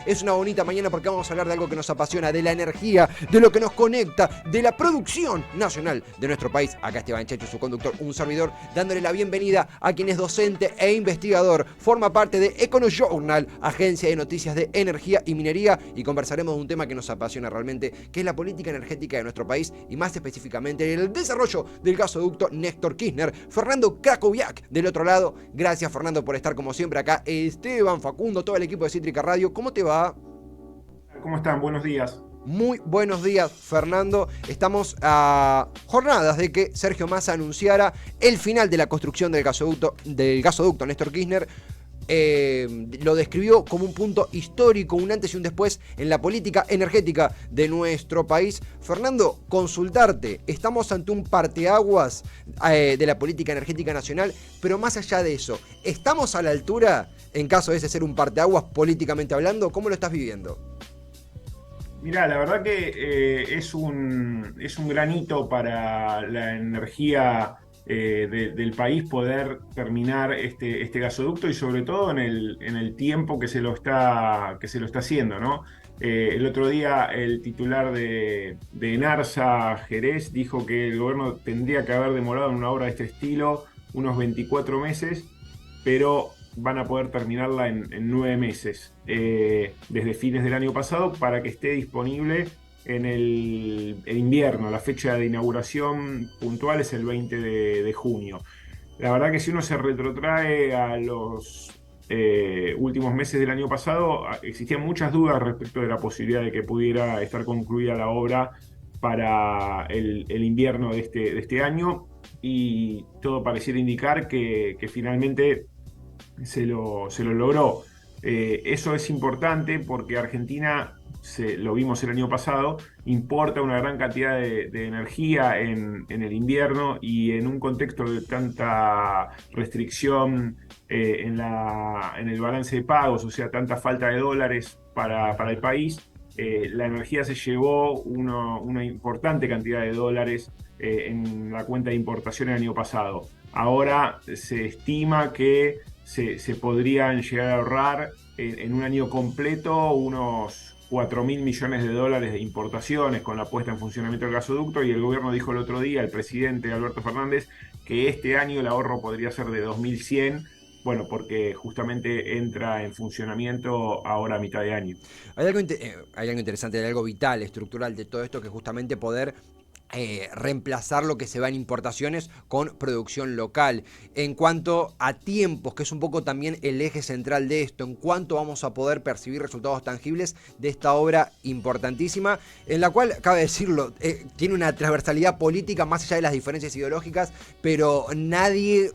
Es una bonita mañana porque vamos a hablar de algo que nos apasiona, de la energía, de lo que nos conecta, de la producción nacional de nuestro país. Acá Esteban Checho, su conductor, un servidor, dándole la bienvenida a quien es docente e investigador. Forma parte de EconoJournal, agencia de noticias de energía y minería, y conversaremos de un tema que nos apasiona realmente, que es la política energética de nuestro país y más específicamente el desarrollo del gasoducto Néstor Kirchner. Fernando Krakowiak del otro lado. Gracias, Fernando, por estar como siempre acá. Esteban, Facundo, todo el equipo de Cítrica Radio. ¿Cómo te va? ¿Cómo están? Buenos días. Muy buenos días, Fernando. Estamos a jornadas de que Sergio Massa anunciara el final de la construcción del gasoducto Néstor Kirchner. Lo describió como un punto histórico, un antes y un después en la política energética de nuestro país. Fernando, consultarte, estamos ante un parteaguas de la política energética nacional, pero más allá de eso, ¿estamos a la altura, en caso de ese ser un parteaguas políticamente hablando? ¿Cómo lo estás viviendo? Mirá, la verdad que es un gran hito para la energía del país poder terminar este gasoducto y sobre todo en el tiempo que se lo está haciendo, ¿no? El otro día el titular de Enarsa, Jerez, dijo que el gobierno tendría que haber demorado en una obra de este estilo unos 24 meses, pero van a poder terminarla en 9 meses, desde fines del año pasado, para que esté disponible en el invierno. La fecha de inauguración puntual es el 20 de junio. La verdad que si uno se retrotrae a los últimos meses del año pasado, existían muchas dudas respecto de la posibilidad de que pudiera estar concluida la obra para el invierno de este año, y todo pareciera indicar que finalmente se lo logró. Eso es importante porque Argentina, lo vimos el año pasado, importa una gran cantidad de energía en el invierno, y en un contexto de tanta restricción en el balance de pagos, o sea, tanta falta de dólares para el país. La energía se llevó una importante cantidad de dólares en la cuenta de importación el año pasado. Ahora se estima que se podrían llegar a ahorrar en un año completo unos 4.000 millones de dólares de importaciones con la puesta en funcionamiento del gasoducto, y el gobierno dijo el otro día, el presidente Alberto Fernández, que este año el ahorro podría ser de 2.100, bueno, porque justamente entra en funcionamiento ahora a mitad de año. Hay algo interesante, hay algo vital, estructural de todo esto, que es justamente poder reemplazar lo que se va en importaciones con producción local. En cuanto a tiempos, que es un poco también el eje central de esto, en cuánto vamos a poder percibir resultados tangibles de esta obra importantísima, en la cual, cabe decirlo, tiene una transversalidad política más allá de las diferencias ideológicas, pero nadie,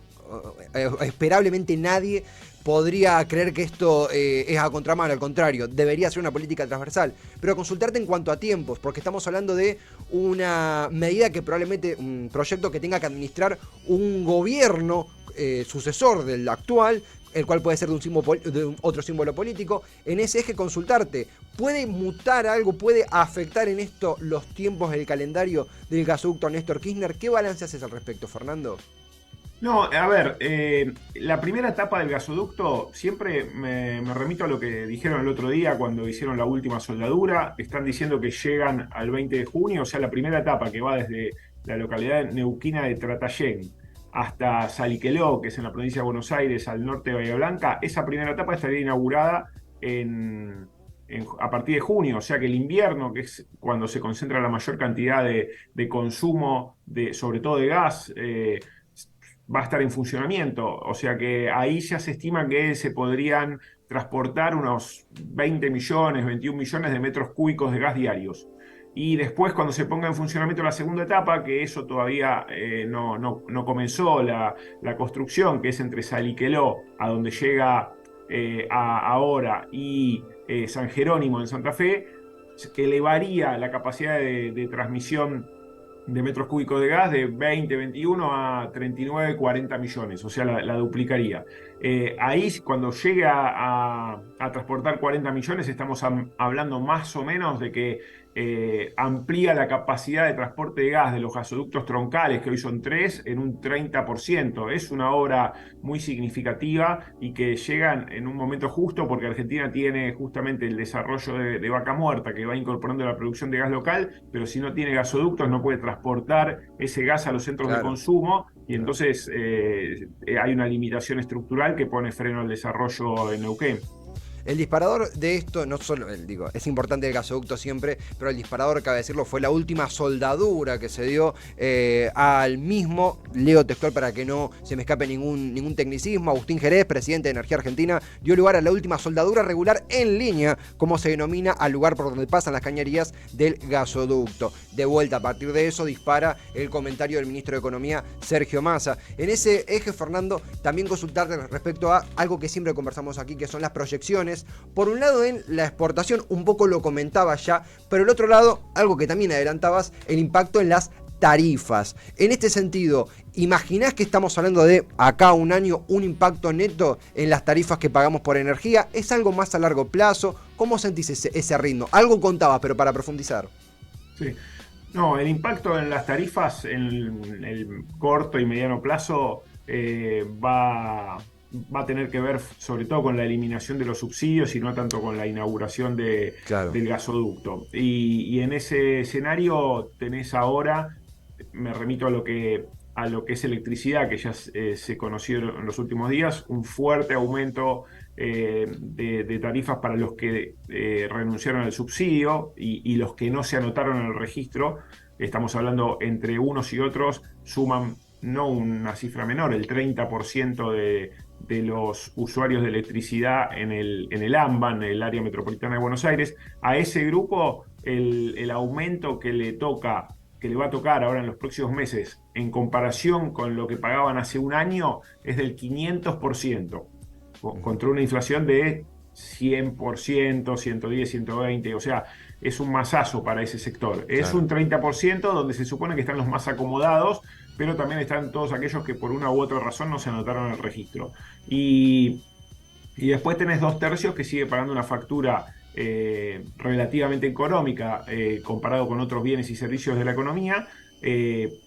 esperablemente nadie, podría creer que esto es a contramano. Al contrario, debería ser una política transversal. Pero consultarte en cuanto a tiempos, porque estamos hablando de una medida que probablemente, un proyecto que tenga que administrar un gobierno sucesor del actual, el cual puede ser de otro símbolo político. En ese eje, consultarte, ¿puede mutar algo, puede afectar en esto los tiempos del calendario del gasoducto Néstor Kirchner? ¿Qué balance haces al respecto, Fernando? No, a ver, la primera etapa del gasoducto, siempre me remito a lo que dijeron el otro día cuando hicieron la última soldadura. Están diciendo que llegan al 20 de junio, o sea, la primera etapa, que va desde la localidad neuquina de Tratayén hasta Saliqueló, que es en la provincia de Buenos Aires, al norte de Bahía Blanca. Esa primera etapa estaría inaugurada a partir de junio, o sea que el invierno, que es cuando se concentra la mayor cantidad de consumo, sobre todo de gas, va a estar en funcionamiento. O sea que ahí ya se estima que se podrían transportar unos 20 millones, 21 millones de metros cúbicos de gas diarios. Y después, cuando se ponga en funcionamiento la segunda etapa, que eso todavía no comenzó la construcción, que es entre Saliqueló, a donde llega ahora, y San Jerónimo en Santa Fe, elevaría la capacidad de transmisión de metros cúbicos de gas de 20, 21 a 39, 40 millones, o sea, la duplicaría. Ahí, cuando llegue a transportar 40 millones, estamos hablando más o menos de que amplía la capacidad de transporte de gas de los gasoductos troncales, que hoy son 3, en un 30%. Es una obra muy significativa y que llega en un momento justo, porque Argentina tiene justamente el desarrollo de Vaca Muerta, que va incorporando la producción de gas local, pero si no tiene gasoductos no puede transportar ese gas a los centros de consumo, y entonces hay una limitación estructural que pone freno al desarrollo en Neuquén. El disparador de esto, no solo, digo, es importante el gasoducto siempre, pero el disparador, cabe decirlo, fue la última soldadura que se dio al mismo, leo textual para que no se me escape ningún tecnicismo. Agustín Jerez, presidente de Energía Argentina, dio lugar a la última soldadura regular en línea, como se denomina al lugar por donde pasan las cañerías del gasoducto. De vuelta, a partir de eso, dispara el comentario del ministro de Economía, Sergio Massa. En ese eje, Fernando, también consultarte respecto a algo que siempre conversamos aquí, que son las proyecciones. Por un lado, en la exportación, un poco lo comentaba ya, pero el otro lado, algo que también adelantabas, el impacto en las tarifas. En este sentido, ¿imaginás que estamos hablando de acá un año un impacto neto en las tarifas que pagamos por energía? ¿Es algo más a largo plazo? ¿Cómo sentís ese ritmo? Algo contabas, pero para profundizar. Sí. No, el impacto en las tarifas en el corto y mediano plazo va a tener que ver sobre todo con la eliminación de los subsidios y no tanto con la inauguración del gasoducto. Y en ese escenario tenés ahora, me remito a lo que es electricidad, que ya se conoció en los últimos días, un fuerte aumento de tarifas para los que renunciaron al subsidio y los que no se anotaron en el registro. Estamos hablando entre unos y otros, suman no una cifra menor, el 30% de los usuarios de electricidad en el AMBA, en el área metropolitana de Buenos Aires. A ese grupo el aumento que le va a tocar ahora en los próximos meses, en comparación con lo que pagaban hace un año, es del 500%, contra una inflación de 100%, 110, 120, o sea, es un masazo para ese sector. Es un 30% donde se supone que están los más acomodados, pero también están todos aquellos que por una u otra razón no se anotaron en el registro. Y después tenés 2/3 que sigue pagando una factura relativamente económica comparado con otros bienes y servicios de la economía,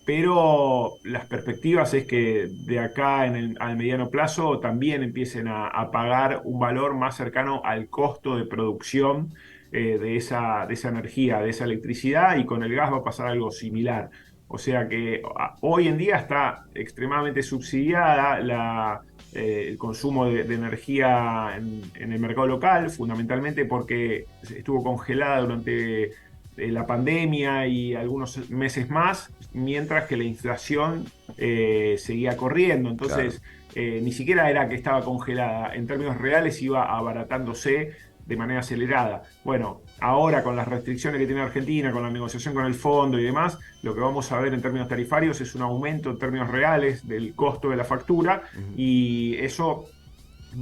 pero las perspectivas es que de acá al mediano plazo también empiecen a pagar un valor más cercano al costo de producción de esa energía, de esa electricidad, y con el gas va a pasar algo similar. O sea que hoy en día está extremadamente subsidiada el consumo de energía en el mercado local, fundamentalmente porque estuvo congelada durante la pandemia y algunos meses más, mientras que la inflación seguía corriendo. Entonces, ni siquiera era que estaba congelada, en términos reales iba abaratándose de manera acelerada. Bueno, ahora con las restricciones que tiene Argentina, con la negociación con el fondo y demás, lo que vamos a ver en términos tarifarios es un aumento en términos reales del costo de la factura, y eso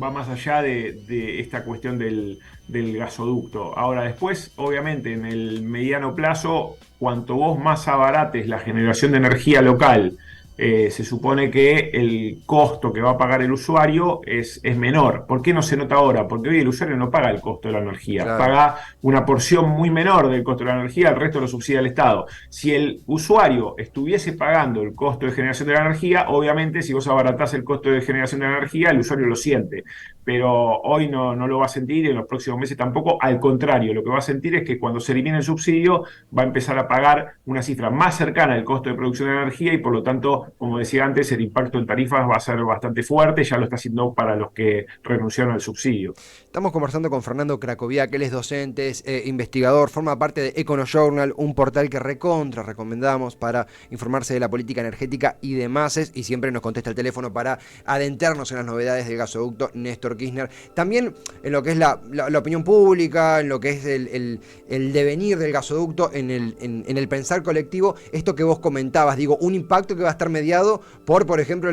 va más allá de esta cuestión del gasoducto. Ahora, después, obviamente, en el mediano plazo, cuanto vos más abarates la generación de energía local, se supone que el costo que va a pagar el usuario es menor. ¿Por qué no se nota ahora? Porque hoy el usuario no paga el costo de la energía, paga una porción muy menor del costo de la energía, el resto lo subsidia el Estado. Si el usuario estuviese pagando el costo de generación de la energía, obviamente si vos abaratás el costo de generación de la energía, el usuario lo siente, pero hoy no lo va a sentir y en los próximos meses tampoco. Al contrario, lo que va a sentir es que cuando se elimine el subsidio va a empezar a pagar una cifra más cercana al costo de producción de energía, y por lo tanto, como decía antes, el impacto en tarifas va a ser bastante fuerte. Ya lo está haciendo para los que renunciaron al subsidio. Estamos conversando con Fernando Cracovia, que él es docente, es investigador, forma parte de EconoJournal, un portal que recomendamos para informarse de la política energética y demás, y siempre nos contesta el teléfono para adentrarnos en las novedades del gasoducto Néstor Kirchner. También en lo que es la opinión pública, en lo que es el devenir del gasoducto, en el pensar colectivo, esto que vos comentabas, digo, un impacto que va a estar mediado por ejemplo,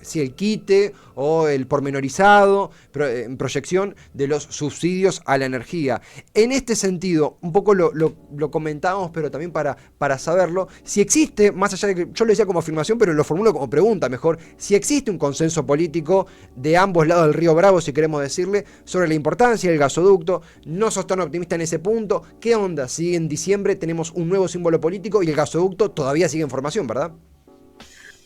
si el quite o el pormenorizado, en proyección de los subsidios a la energía. En este sentido, un poco lo comentábamos, pero también para saberlo, si existe, más allá de que yo lo decía como afirmación, pero lo formulo como pregunta mejor, si existe un consenso político de ambos lados del río Bravo, si queremos decirle, sobre la importancia del gasoducto. No sos tan optimista en ese punto. ¿Qué onda si en diciembre tenemos un nuevo símbolo político y el gasoducto todavía sigue en formación, verdad?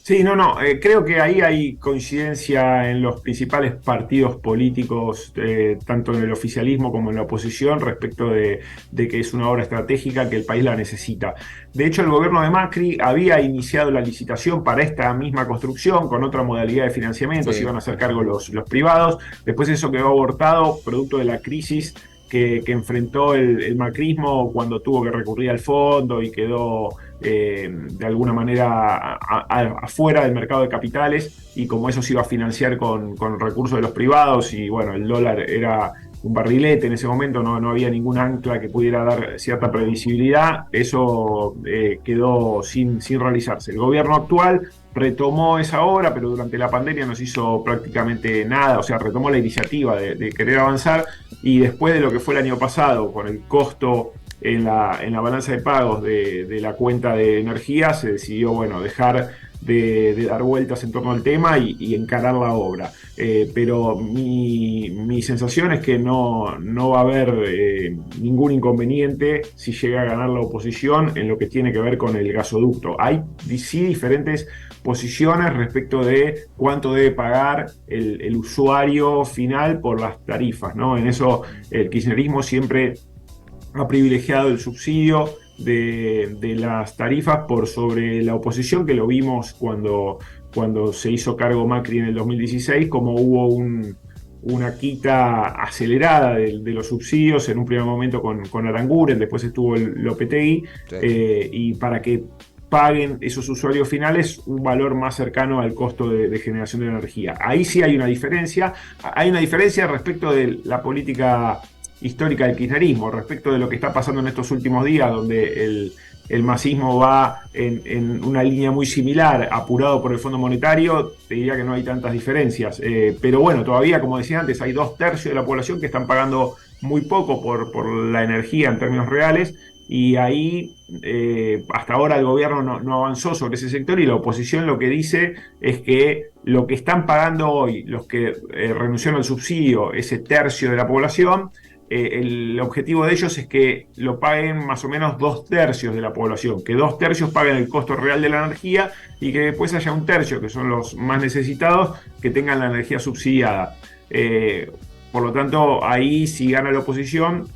Sí, no, creo que ahí hay coincidencia en los principales partidos políticos, tanto en el oficialismo como en la oposición, respecto de que es una obra estratégica que el país la necesita. De hecho, el gobierno de Macri había iniciado la licitación para esta misma construcción con otra modalidad de financiamiento, se iban a hacer cargo los privados. Después eso quedó abortado, producto de la crisis que enfrentó el macrismo cuando tuvo que recurrir al fondo y quedó de alguna manera afuera del mercado de capitales, y como eso se iba a financiar con recursos de los privados y bueno, el dólar era un barrilete en ese momento, no había ningún ancla que pudiera dar cierta previsibilidad, eso quedó sin realizarse. El gobierno actual retomó esa obra, pero durante la pandemia no se hizo prácticamente nada, o sea, retomó la iniciativa de querer avanzar, y después de lo que fue el año pasado, con el costo en la balanza de pagos de la cuenta de energía, se decidió, bueno, dejar de dar vueltas en torno al tema y encarar la obra. Pero mi sensación es que no va a haber ningún inconveniente si llega a ganar la oposición en lo que tiene que ver con el gasoducto. Hay sí diferentes posiciones respecto de cuánto debe pagar el usuario final por las tarifas, ¿no? En eso el kirchnerismo siempre ha privilegiado el subsidio de las tarifas por sobre la oposición, que lo vimos cuando se hizo cargo Macri en el 2016, como hubo una quita acelerada de los subsidios, en un primer momento con Aranguren, después estuvo el Lopetegui, Sí. y para que paguen esos usuarios finales un valor más cercano al costo de generación de energía. Ahí sí hay una diferencia respecto de la política histórica del kirchnerismo, respecto de lo que está pasando en estos últimos días, donde el masismo va en una línea muy similar, apurado por el Fondo Monetario. Te diría que no hay tantas diferencias. Pero bueno, todavía, como decía antes, hay 2/3 de la población que están pagando muy poco por la energía en términos reales, y ahí hasta ahora el gobierno no avanzó sobre ese sector, y la oposición lo que dice es que lo que están pagando hoy los que renunciaron al subsidio, ese tercio de la población, el objetivo de ellos es que lo paguen más o menos 2/3 de la población, que 2/3 paguen el costo real de la energía, y que después haya 1/3, que son los más necesitados, que tengan la energía subsidiada. Por lo tanto, ahí si gana la oposición,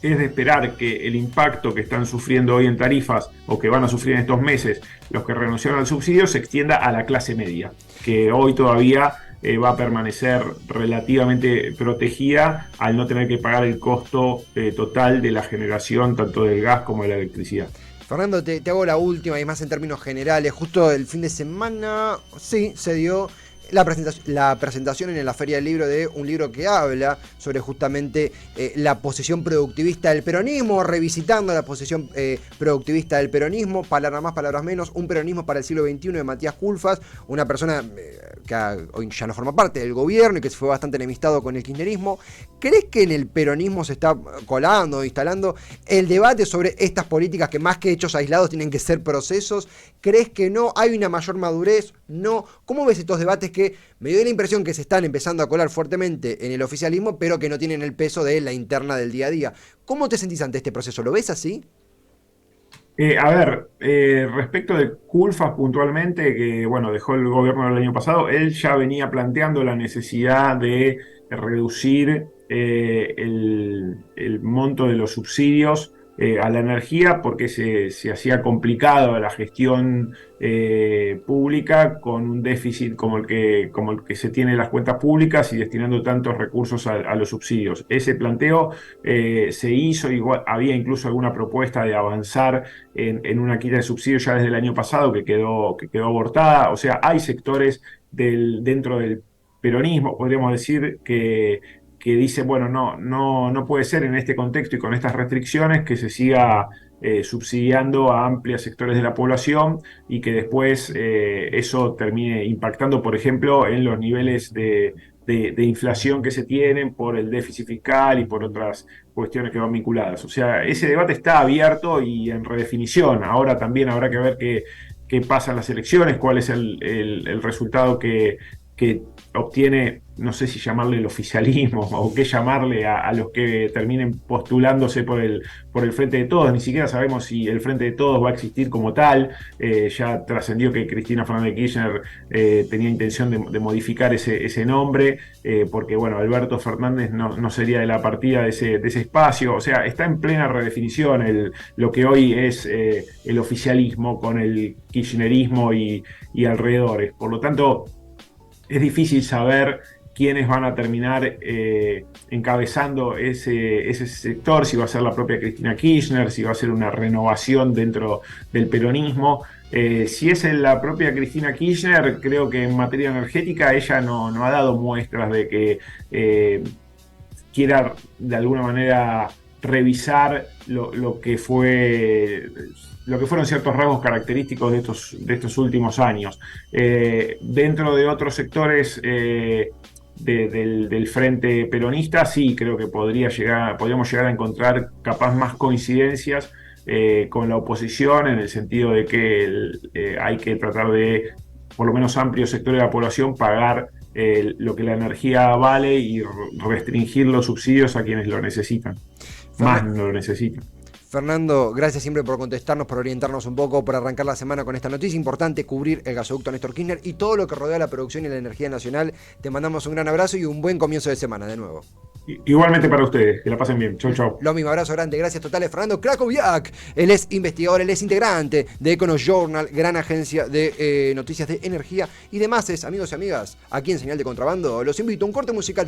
es de esperar que el impacto que están sufriendo hoy en tarifas, o que van a sufrir en estos meses los que renunciaron al subsidio, se extienda a la clase media, que hoy todavía va a permanecer relativamente protegida al no tener que pagar el costo total de la generación, tanto del gas como de la electricidad. Fernando, te hago la última y más en términos generales. Justo el fin de semana, sí, se dio la presentación en la Feria del Libro de un libro que habla sobre justamente la posición productivista del peronismo, revisitando la posición productivista del peronismo, palabras más, palabras menos, un peronismo para el siglo XXI, de Matías Culfas, una persona que hoy ya no forma parte del gobierno y que fue bastante enemistado con el kirchnerismo. ¿Crees que en el peronismo se está colando, instalando el debate sobre estas políticas que, más que hechos aislados, tienen que ser procesos? ¿Crees que no hay una mayor madurez? No. ¿Cómo ves estos debates que me dio la impresión que se están empezando a colar fuertemente en el oficialismo, pero que no tienen el peso de la interna del día a día? ¿Cómo te sentís ante este proceso? ¿Lo ves así? Respecto de Culfas puntualmente, que bueno, dejó el gobierno el año pasado, él ya venía planteando la necesidad de reducir el monto de los subsidios a la energía, porque se hacía complicado la gestión pública con un déficit como el que se tiene en las cuentas públicas y destinando tantos recursos a los subsidios. Ese planteo se hizo, igual, había incluso alguna propuesta de avanzar en una quita de subsidios ya desde el año pasado que quedó abortada. O sea, hay sectores dentro del peronismo, podríamos decir, que que dice, bueno, no puede ser en este contexto y con estas restricciones que se siga subsidiando a amplios sectores de la población y que después eso termine impactando, por ejemplo, en los niveles de inflación que se tienen por el déficit fiscal y por otras cuestiones que van vinculadas. O sea, ese debate está abierto y en redefinición. Ahora también habrá que ver qué pasa en las elecciones, cuál es el resultado que obtiene, no sé si llamarle el oficialismo o qué llamarle a los que terminen postulándose por el Frente de Todos. Ni siquiera sabemos si el Frente de Todos va a existir como tal. Ya trascendió que Cristina Fernández de Kirchner tenía intención de modificar ese nombre, porque bueno, Alberto Fernández no sería de la partida de ese espacio. O sea, está en plena redefinición lo que hoy es el oficialismo con el kirchnerismo y alrededores. Por lo tanto, es difícil saber quiénes van a terminar encabezando ese sector, si va a ser la propia Cristina Kirchner, si va a ser una renovación dentro del peronismo. Si es la propia Cristina Kirchner, creo que en materia energética ella no ha dado muestras de que quiera de alguna manera revisar lo que fueron ciertos rasgos característicos de estos últimos años. Dentro de otros sectores del frente peronista, sí, creo que podríamos llegar a encontrar capaz más coincidencias con la oposición, en el sentido de que hay que tratar de, por lo menos amplios sectores de la población, pagar lo que la energía vale y restringir los subsidios a quienes lo necesitan, más lo necesitan. Fernando, gracias siempre por contestarnos, por orientarnos un poco, por arrancar la semana con esta noticia importante, cubrir el gasoducto Néstor Kirchner y todo lo que rodea la producción y la energía nacional. Te mandamos un gran abrazo y un buen comienzo de semana de nuevo. Igualmente para ustedes, que la pasen bien. Chau, chau. Lo mismo, abrazo grande, gracias totales. Fernando Krakowiak, él es investigador, él es integrante de Econo Journal, gran agencia de noticias de energía y demás. Amigos y amigas, aquí en Señal de Contrabando, los invito a un corte musical.